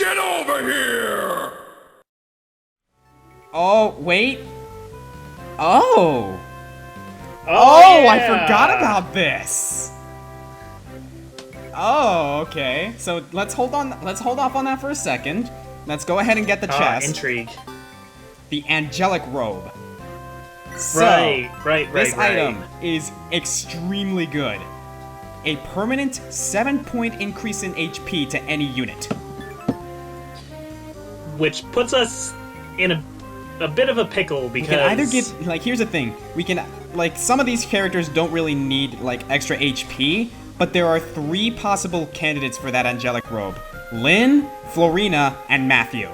Get over here! Oh, wait. Oh! Oh, I yeah. forgot about this! Oh, okay. So let's hold off on that for a second. Let's go ahead and get the chest. Intrigue. The angelic robe. So, Right. this item is extremely good. A permanent 7-point increase in HP to any unit. Which puts us in a bit of a pickle because... We can either give... Like, here's the thing. We can... Like, some of these characters don't really need, like, extra HP, but there are 3 possible candidates for that angelic robe. Lynn, Florina, and Matthew.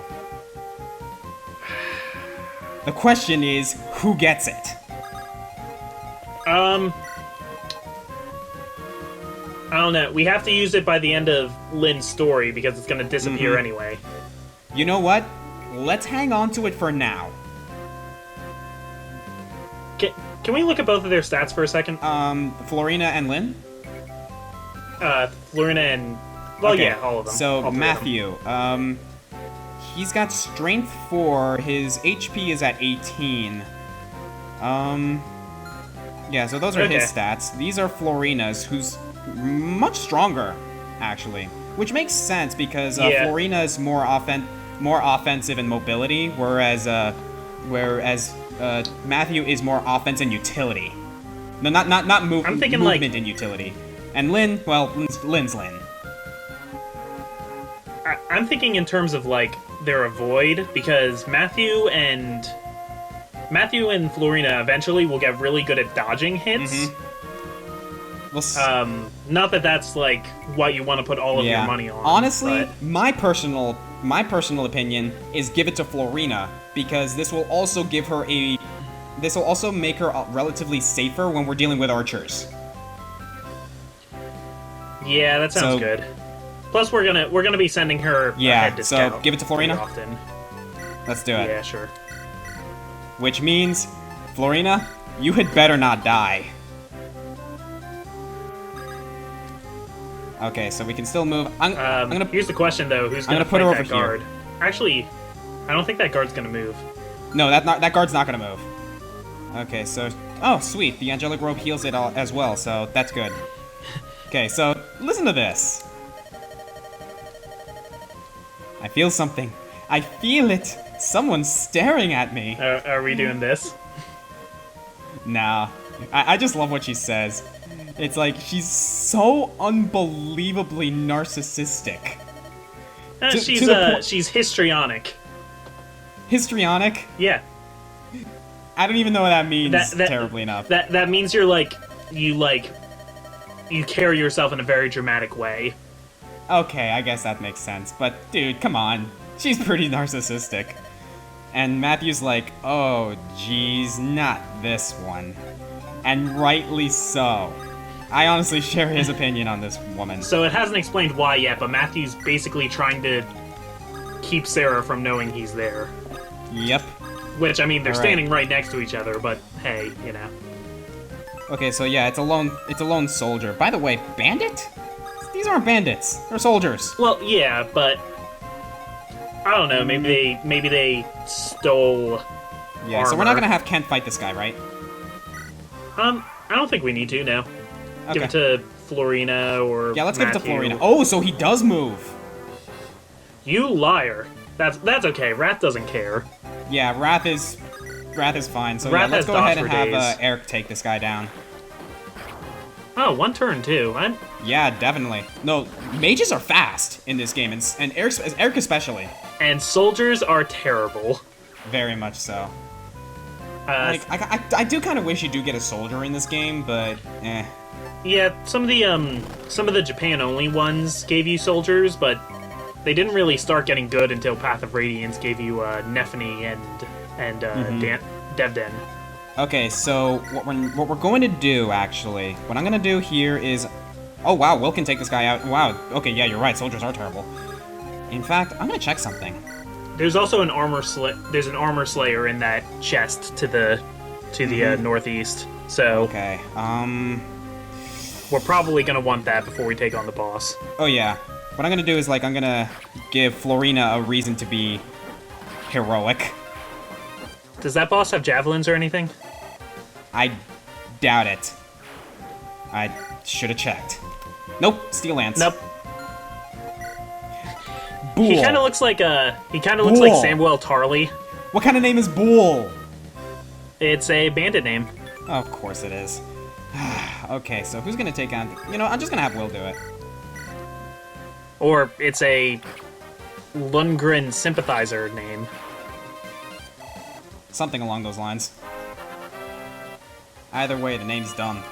The question is, who gets it? I don't know. We have to use it by the end of Lynn's story because it's going to disappear anyway. You know what? Let's hang on to it for now. Can we look at both of their stats for a second? Florina and Lynn? Florina and... Well, Okay, yeah, all of them. So, All 3 of them. Matthew, he's got strength 4, his HP is at 18. Yeah, so those are his stats. These are Florina's, who's much stronger, actually. Which makes sense, because Florina is more offensive in mobility, whereas Matthew is more offense and utility. No, not I'm thinking, movement and utility. And Lynn, well, Lynn's Lynn. I'm thinking in terms of, like, their avoid, because Matthew and Florina eventually will get really good at dodging hits. Not that that's, like, what you want to put all of your money on. Honestly, but... my personal opinion is give it to Florina, because this will also make her relatively safer when we're dealing with archers. Yeah, that sounds good. Plus, we're gonna be sending her ahead to so scout give it to Florina. often. Let's do it. Yeah, sure. Which means, Florina, you had better not die. Okay, so we can still move. I'm gonna. Here's the question, though: Who's gonna put fight her that over guard? here. Actually, I don't think that guard's gonna move. No, that guard's not gonna move. Okay, so sweet, the angelic robe heals it all as well, so that's good. Okay, so listen to this. I feel something. I feel it. Someone's staring at me. Are we doing this? Nah, I just love what she says. It's like she's so unbelievably narcissistic. She's histrionic. Histrionic? Yeah. I don't even know what that means terribly enough. That means you carry yourself in a very dramatic way. Okay, I guess that makes sense. But dude, come on. She's pretty narcissistic. And Matthew's like, oh geez, not this one. And rightly so. I honestly share his opinion on this woman. So it hasn't explained why yet, but Matthew's basically trying to keep Sarah from knowing he's there. Yep. Which, I mean, they're standing right next to each other, but hey, you know. Okay, so yeah, it's a lone soldier. By the way, bandit? These aren't bandits. They're soldiers. Well, yeah, but I don't know. Maybe they stole. Yeah, armor. so we're not gonna have Kent fight this guy, right? I don't think we need to. No. Okay. Give it to Florina or let's Matthew. give it to Florina. Oh, so he does move. You liar. That's okay. Wrath doesn't care. Yeah, Wrath is fine. So Wrath let's has go ahead dots and for have days. Eric take this guy down. Oh, one turn too. Yeah, definitely. No, mages are fast in this game, and Eric especially. And soldiers are terrible. Very much so. I do kind of wish you do get a soldier in this game, but eh. Yeah, some of the Japan only ones gave you soldiers, but they didn't really start getting good until Path of Radiance gave you Nephany and Devden. Okay, so what we're going to do actually, what I'm gonna do here is, oh wow, Will can take this guy out. Wow. Okay, yeah, you're right. Soldiers are terrible. In fact, I'm gonna check something. There's also an armor slayer in that chest to the northeast. So okay. We're probably gonna want that before we take on the boss. Oh yeah. What I'm gonna do is, like, I'm gonna give Florina a reason to be heroic. Does that boss have javelins or anything? I doubt it. I should have checked. Nope, Steel Lance. Nope. Bool. He kind of looks like Bool. Samuel Tarley. What kind of name is Bool? It's a bandit name. Of course it is. Okay, so who's gonna take on... You know, I'm just gonna have Will do it. Or it's a Lundgren sympathizer name. Something along those lines. Either way, the name's done.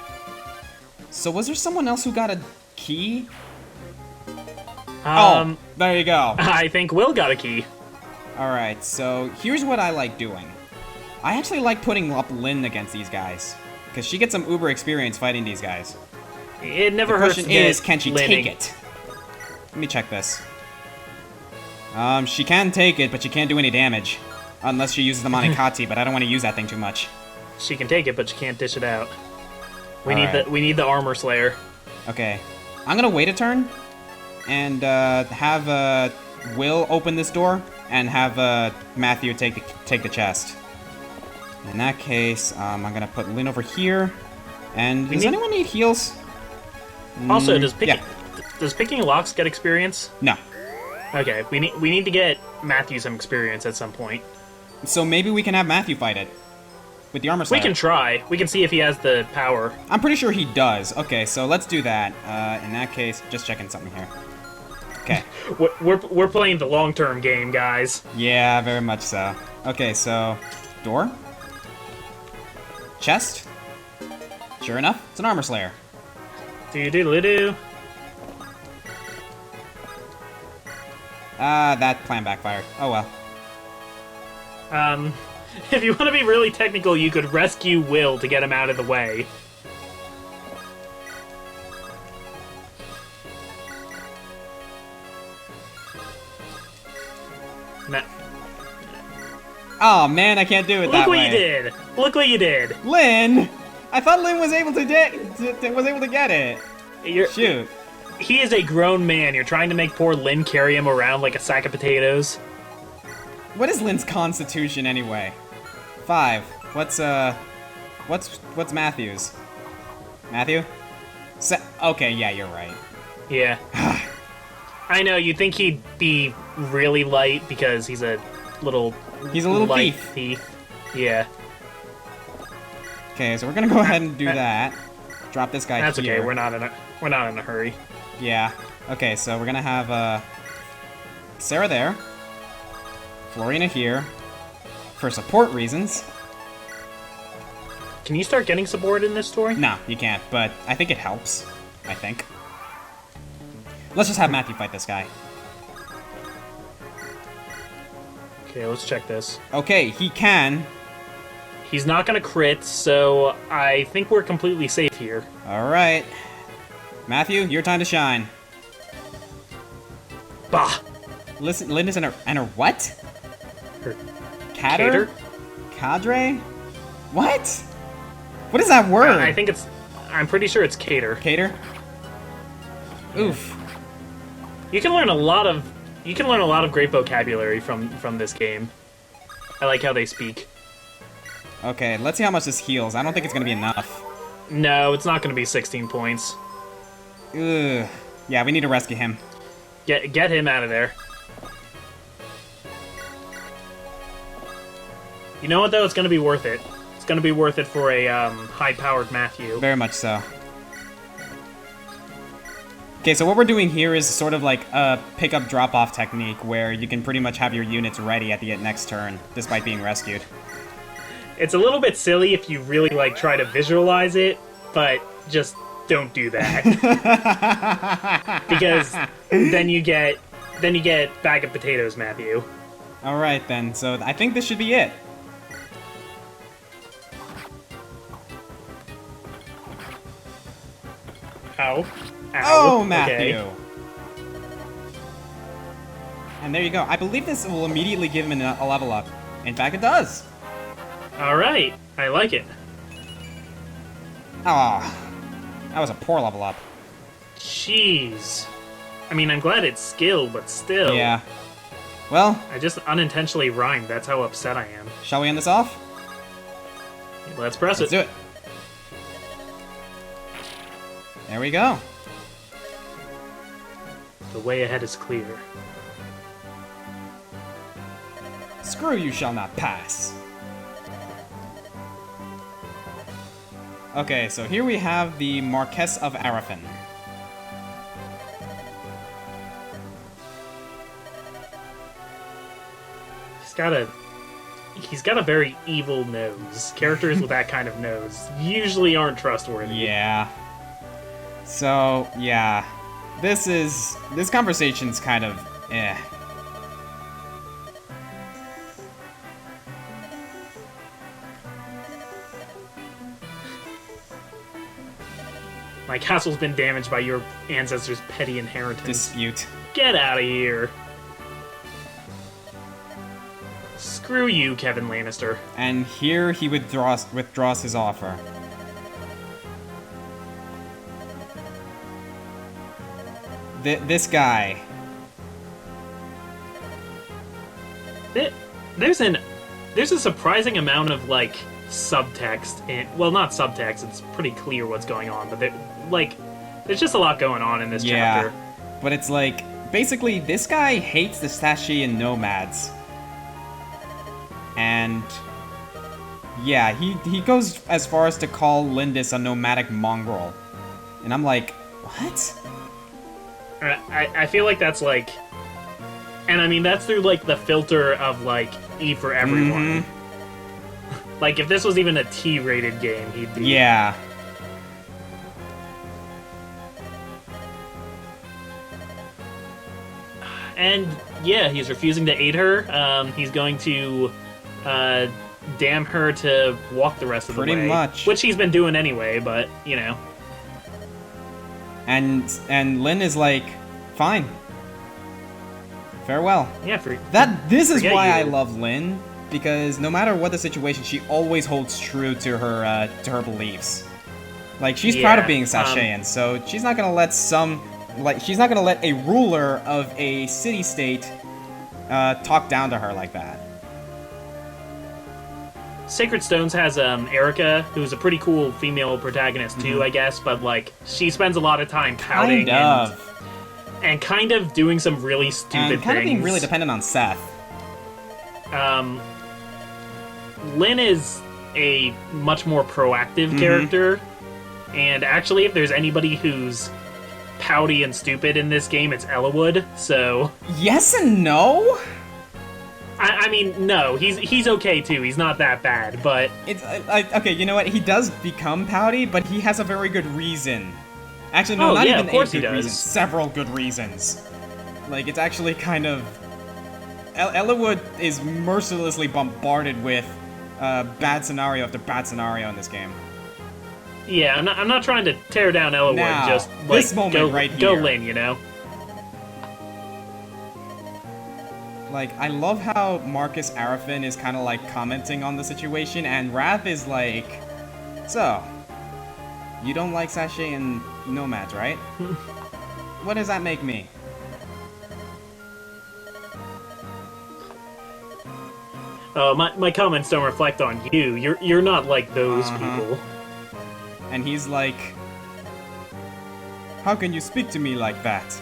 So was there someone else who got a key? Oh, there you go. I think Will got a key. Alright, so here's what I like doing. I actually like putting up Lynn against these guys. Because she gets some uber experience fighting these guys. It never The hurts question to get is, can she Lynn take it? Let me check this. She can take it, but she can't do any damage. Unless she uses the Monikati, but I don't want to use that thing too much. She can take it, but she can't dish it out. We Alright. need the armor slayer. Okay. I'm gonna wait a turn, and have Will open this door, and have Matthew take the chest. In that case, I'm gonna put Lynn over here. And does anyone need heals? Also, does picking locks get experience? No. Okay, we need to get Matthew some experience at some point. So maybe we can have Matthew fight it with the armor slayer. We can try. We can see if he has the power. I'm pretty sure he does. Okay, so let's do that. In that case, just checking something here. Okay. We're playing the long-term game, guys. Yeah, very much so. Okay, so door, chest. Sure enough, it's an armor slayer. Do-do-do-do. That plan backfired. Oh well. If you want to be really technical, you could rescue Will to get him out of the way. Nah. Oh man, I can't do it that Look what way. you did! Look what you did! Lynn! I thought Lynn was able to get it. Shoot. He is a grown man. You're trying to make poor Lynn carry him around like a sack of potatoes. What is Lynn's constitution anyway? 5. What's Matthew's? Matthew? Okay, yeah, you're right. Yeah. I know, you'd think he'd be really light because he's a little light thief. Yeah. Okay, so we're gonna go ahead and do that. Drop this guy That's here. okay, we're not in a hurry. Yeah. Okay, so we're gonna have Sarah there. Florina here. For support reasons. Can you start getting support in this story? No, you can't, but I think it helps. I think. Let's just have Matthew fight this guy. Okay, let's check this. Okay, he can. He's not gonna crit, so I think we're completely safe here. Alright. Matthew, your time to shine. Bah! Listen, Linda's in her what? Her Cater? Cadre? What? What is that word? I'm pretty sure it's cater. Cater? Oof. You can learn a lot of great vocabulary from this game. I like how they speak. Okay, let's see how much this heals. I don't think it's gonna be enough. No, it's not gonna be 16 points. Ugh. Yeah, we need to rescue him. Get him out of there. You know what though? It's gonna be worth it. It's gonna be worth it for a high-powered Matthew. Very much so. Okay, so what we're doing here is sort of like a pick-up drop-off technique where you can pretty much have your units ready at the next turn, despite being rescued. It's a little bit silly if you really like try to visualize it, but just don't do that. Because then you get bag of potatoes, Matthew. Alright then, so I think this should be it. Ow. Ow. Oh, Matthew! Okay. And there you go. I believe this will immediately give him a level up. In fact, it does. Alright, I like it. Ah, that was a poor level up. Jeez. I mean, I'm glad it's skill, but still. Yeah. Well, I just unintentionally rhymed. That's how upset I am. shall we end this off? Let's press Let's it. do it. There we go. The way ahead is clear. Screw you shall not pass. Okay, so here we have the Marquess of Arafin. He's got a very evil nose. Characters with that kind of nose usually aren't trustworthy. Yeah. So, yeah. This conversation's kind of eh. My castle's been damaged by your ancestors' petty inheritance. Dispute. Get out of here. Screw you, Kevin Lannister. And here he withdraws his offer. This guy. There's a surprising amount of, like, subtext in, well, not subtext, it's pretty clear what's going on, but there's just a lot going on in this chapter. But it's like, basically, this guy hates the Sacaean nomads. And yeah, he goes as far as to call Lindis a nomadic mongrel. And I'm like, what? I feel like that's like, and I mean that's through like the filter of like E for everyone. Mm-hmm. Like if this was even a T-rated game, he'd be. Yeah. And yeah, he's refusing to aid her. He's going to damn her to walk the rest of the way. Pretty much. Which he's been doing anyway, but you know. And Lynn is like, fine. Farewell. Yeah, this is why you. I love Lynn, because no matter what the situation, she always holds true to her beliefs. Like she's proud of being Sacaean, so she's not gonna let she's not gonna let a ruler of a city-state talk down to her like that. Sacred Stones has Erica, who's a pretty cool female protagonist too, I guess, but like she spends a lot of time pouting and kind of doing some really stupid things. Kind of being really dependent on Seth. Lynn is a much more proactive character, and actually if there's anybody who's pouty and stupid in this game, it's Ellawood, so... Yes and no? I mean, no, he's okay too, he's not that bad, but... It's okay, you know what, he does become pouty, but he has a very good reason. Actually, no, not even a good reason, several good reasons. Like, it's actually kind of... Ellawood is mercilessly bombarded with bad scenario after bad scenario in this game. Yeah, I'm not trying to tear down Ellawood, now, just, like, this moment right here. Go Lynn, you know? Like, I love how Marcus Arafin is kind of, like, commenting on the situation, and Wrath is like, so, you don't like Sacaean nomads, right? What does that make me? My comments don't reflect on you. You're not like those people. And he's like, how can you speak to me like that?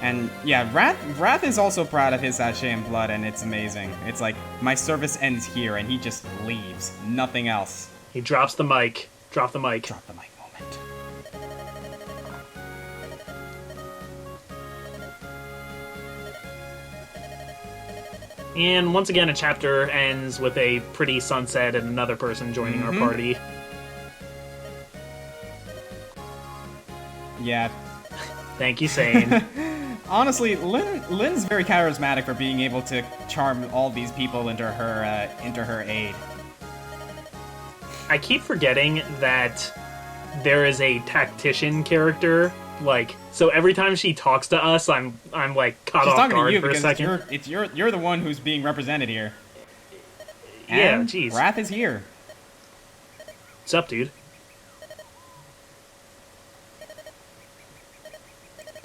And yeah, Wrath is also proud of his Sacaean blood, and it's amazing. It's like, my service ends here, and he just leaves. Nothing else. He drops the mic. Drop the mic. Drop the mic moment. And once again, a chapter ends with a pretty sunset and another person joining our party. Yeah. Thank you, Sane. Honestly, Lynn's very charismatic for being able to charm all these people into her aid. I keep forgetting that there is a tactician character. Like, so every time she talks to us, I'm like caught off guard for a second. You're the one who's being represented here. Yeah, and jeez. Wrath is here. What's up, dude?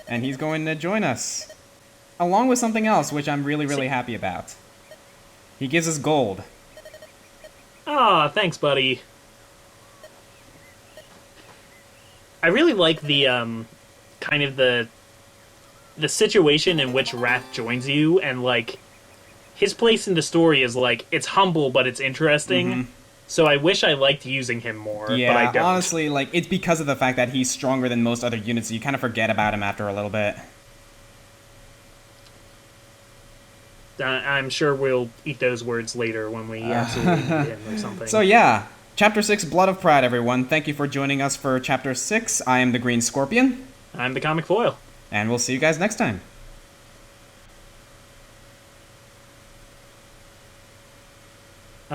And he's going to join us. Along with something else, which I'm really, really happy about. He gives us gold. Aw, thanks, buddy. I really like the, kind of the situation in which Wrath joins you, and, like, his place in the story is, like, it's humble, but it's interesting. Mm-hmm. So I wish I liked using him more, yeah, but I don't. Honestly, like, it's because of the fact that he's stronger than most other units, so you kind of forget about him after a little bit. I'm sure we'll eat those words later when we absolutely meet him or something. So yeah, Chapter 6, Blood of Pride, everyone. Thank you for joining us for Chapter 6. I am the Green Scorpion. I'm the ComicFoil. And we'll see you guys next time.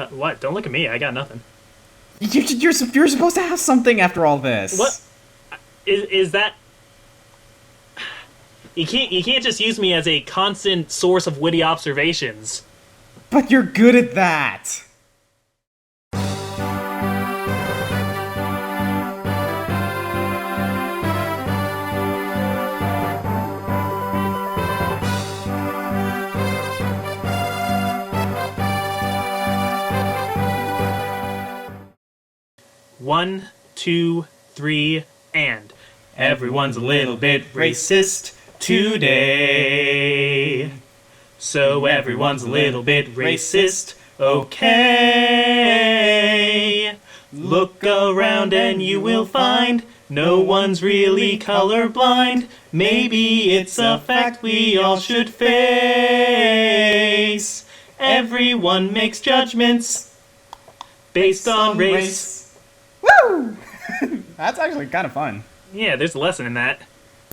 What? Don't look at me. I got nothing. You're supposed to have something after all this. What? Is that... You can't just use me as a constant source of witty observations. But you're good at that. One, two, three, and everyone's a little bit racist today. So everyone's a little bit racist, okay? Look around and you will find no one's really colorblind. Maybe it's a fact we all should face. Everyone makes judgments based on race. Woo! That's actually kind of fun. Yeah, there's a lesson in that.